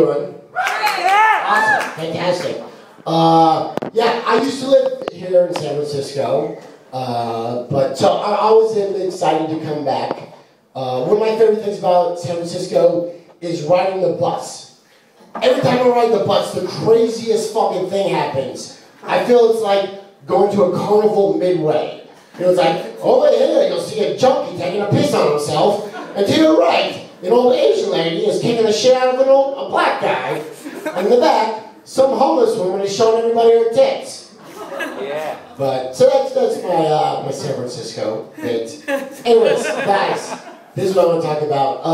doing? Awesome, fantastic. Yeah, I used to live here in San Francisco, but so I always am excited to come back. One of my favorite things about San Francisco is riding the bus. Every time I ride the bus, the craziest fucking thing happens. I feel it's like going to a carnival midway. You know, it's like, over here you'll see a junkie taking a piss on himself, and to your right, an old Asian lady is kicking the shit out of a black guy. And in the back, some homeless woman is showing everybody her tits. Yeah. But, so that's my, my San Francisco bit. Anyways, guys, this is what I want to talk about.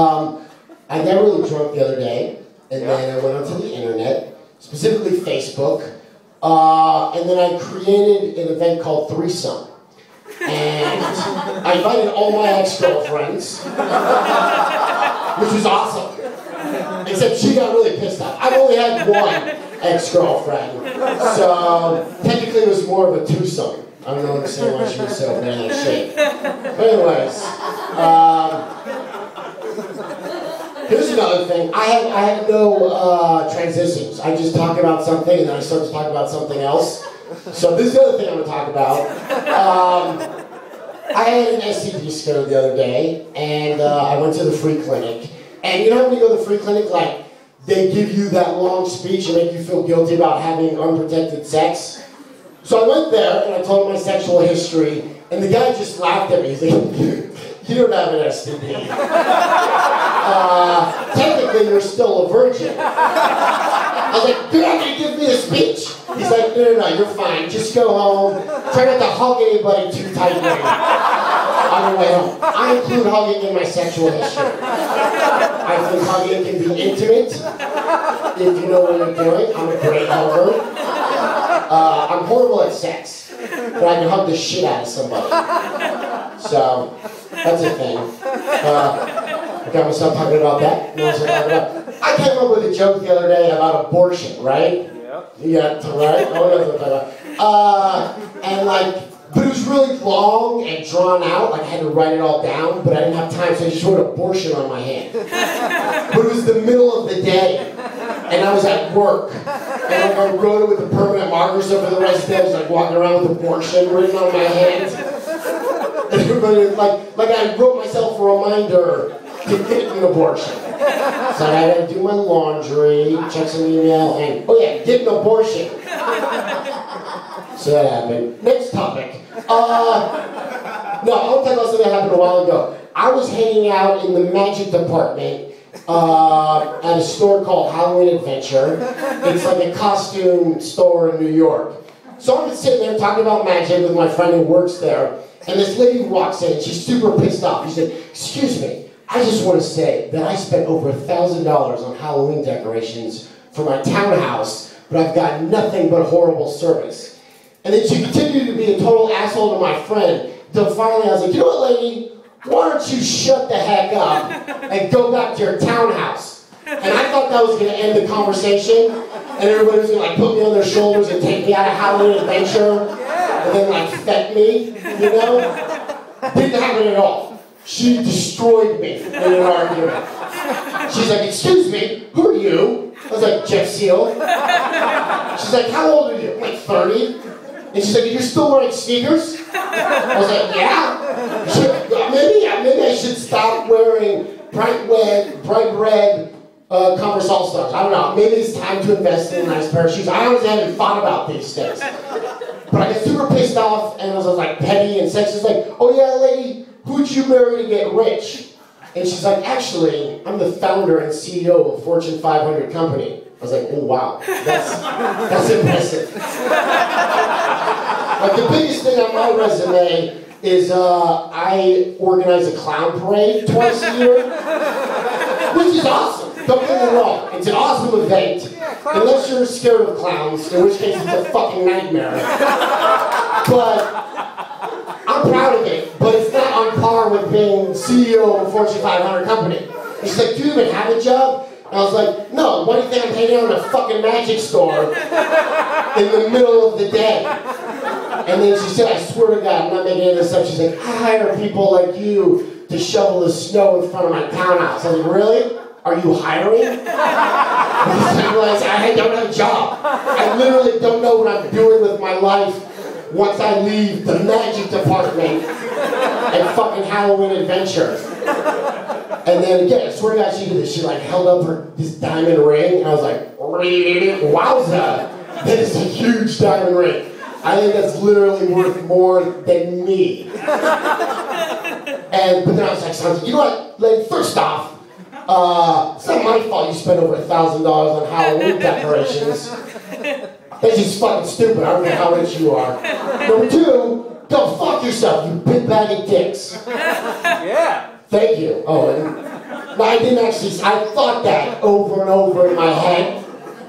I got really drunk the other day, and then I went onto the internet, specifically Facebook, and then I created an event called Threesome. And I invited all my ex-girlfriends, which was awesome. Except she got really pissed off. I've only had one ex-girlfriend, so technically it was more of a twosome. I don't understand why she was so bad in shape. But anyways, here's another thing. I have no transitions. I just talk about something and then I start to talk about something else. So this is the other thing I'm going to talk about. I had an STD scare the other day, and I went to the free clinic. And you know when you go to the free clinic, like, they give you that long speech and make you feel guilty about having unprotected sex? So I went there, and I told him my sexual history, and the guy just laughed at me. He's like, you don't have an STD. Technically, you're still a virgin. I was like, you're not going to give me a speech? He's like, no, you're fine. Just go home. Try not to hug anybody too tightly on your way home. I include hugging in my sexual history. I think hugging can be intimate if you know what you're doing. I'm a great hugger. I'm horrible at sex, but I can hug the shit out of somebody. So, that's a thing. I got myself talking about that. I came up with a joke the other day about abortion, right? Yeah, right? Oh, that's what I'm talking about. And like, but it was really long and drawn out. Like I had to write it all down, but I didn't have time, so I just wrote abortion on my hand. But it was the middle of the day, and I was at work. And like I wrote it with a permanent marker, so for the rest of the day I was like walking around with abortion written on my hand. And everybody was like I wrote myself a reminder to get an abortion. So I had to do my laundry, check some email, and oh yeah, get an abortion. So that happened. Next topic. No, I want to talk about something that happened a while ago. I was hanging out in the magic department at a store called Halloween Adventure. It's like a costume store in New York. So I'm just sitting there talking about magic with my friend who works there, and this lady walks in and she's super pissed off. She said, "Excuse me, I just want to say that I spent over $1,000 on Halloween decorations for my townhouse, but I've got nothing but horrible service." And then she continued to be a total asshole to my friend, until finally I was like, you know what, lady? Why don't you shut the heck up and go back to your townhouse? And I thought that was going to end the conversation, and everybody was going to like put me on their shoulders and take me out of Halloween Adventure, and then like fet me, you know? Didn't happen at all. She destroyed me in an argument. She's like, excuse me, who are you? I was like, Jeff Seal. She's like, how old are you? I'm like, 30. And she's like, you're still wearing sneakers? I was like, yeah. Maybe I should stop wearing bright red Converse All-Stars. I don't know. Maybe it's time to invest in a nice pair of shoes. I honestly haven't thought about these things. But I got super pissed off, and I was like petty and sexist. Like, oh yeah, lady, who'd you marry to get rich? And she's like, actually, I'm the founder and CEO of a Fortune 500 company. I was like, oh wow, that's impressive. Like the biggest thing on my resume is I organize a clown parade twice a year, which is awesome. Don't get me wrong, it's an awesome event, unless you're scared of clowns, in which case it's a fucking nightmare. But I'm proud of it, but it's not on par with being CEO of a Fortune 500 company. And she's like, do you even have a job? And I was like, no, why do you think I'm hanging out in a fucking magic store in the middle of the day? And then she said, I swear to God, I'm not making any of this up. She's like, I hire people like you to shovel the snow in front of my townhouse. I was like, really? are you hiring? Because I realized I don't have a job. I literally don't know what I'm doing with my life once I leave the magic department and fucking Halloween Adventure. And then again, I swear to God, she did this. She like held up this diamond ring, and I was like, wowza, that is a huge diamond ring. I think that's literally worth more than me. But then I was like, you know what, lady, first off, it's not my fault you spent over $1,000 on Halloween decorations. That's just fucking stupid. I don't care how rich you are. Number two, go fuck yourself, you big bag of dicks. Yeah. Thank you. Oh, no, I didn't actually. I thought that over and over in my head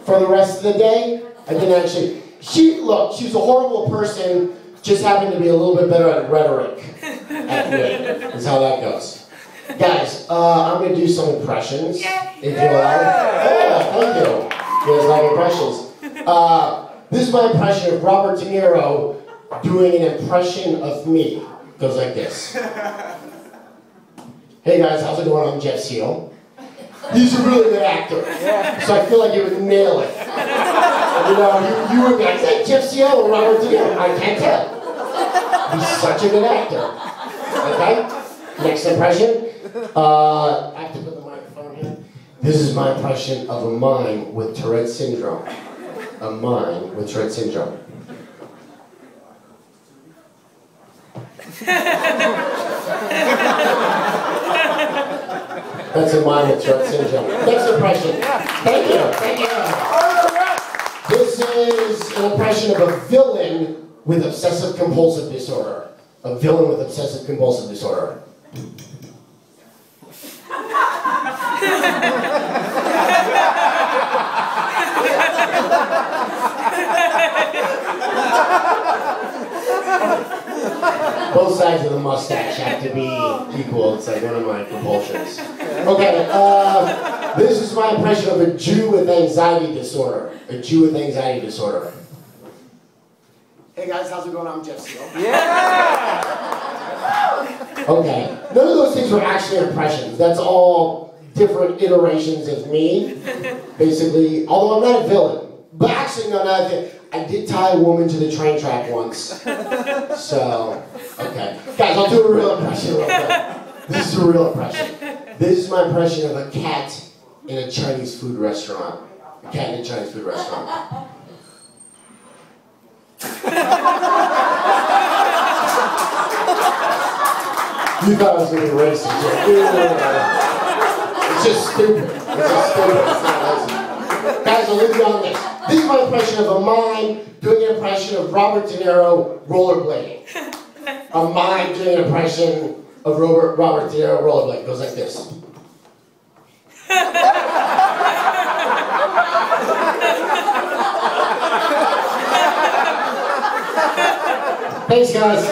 for the rest of the day. I didn't actually. She was a horrible person, just happened to be a little bit better at rhetoric at me. That's how that goes. Guys, I'm going to do some impressions. If you allow. Oh, thank you. You guys like impressions? This is my impression of Robert De Niro doing an impression of me. It goes like this. Hey guys, how's it going? I'm Jeff Seal. He's a really good actor, so I feel like he would nail it. You know, you would be like, is that Jeff Seal or Robert De Niro? I can't tell. He's such a good actor. Okay? Next impression. I have to put the microphone here. This is my impression of a mime with Tourette syndrome. A mime with Tourette syndrome. That's a mime with Tourette syndrome. Next impression. Thank you. Thank you. This is an impression of a villain with obsessive compulsive disorder. A villain with obsessive compulsive disorder. Both sides of the mustache have to be equal. It's like one of my compulsions. Okay, this is my impression of a Jew with anxiety disorder. A Jew with anxiety disorder. Hey guys, how's it going? I'm Jeff Seal. Yeah! Okay, none of those things were actually impressions. That's all different iterations of me. Basically, although I'm not a villain. But actually, no, not a villain. I did tie a woman to the train track once. So, okay. Guys, I'll do a real impression real quick. This is a real impression. This is my impression of a cat in a Chinese food restaurant. A cat in a Chinese food restaurant. You thought I was going to be racist. It's just stupid. It's just stupid. It's not racist. Guys, I'll leave you on this. This is my impression of a mime doing an impression of Robert De Niro rollerblading. A mime doing an impression of Robert De Niro rollerblading. It goes like this. Thanks, guys.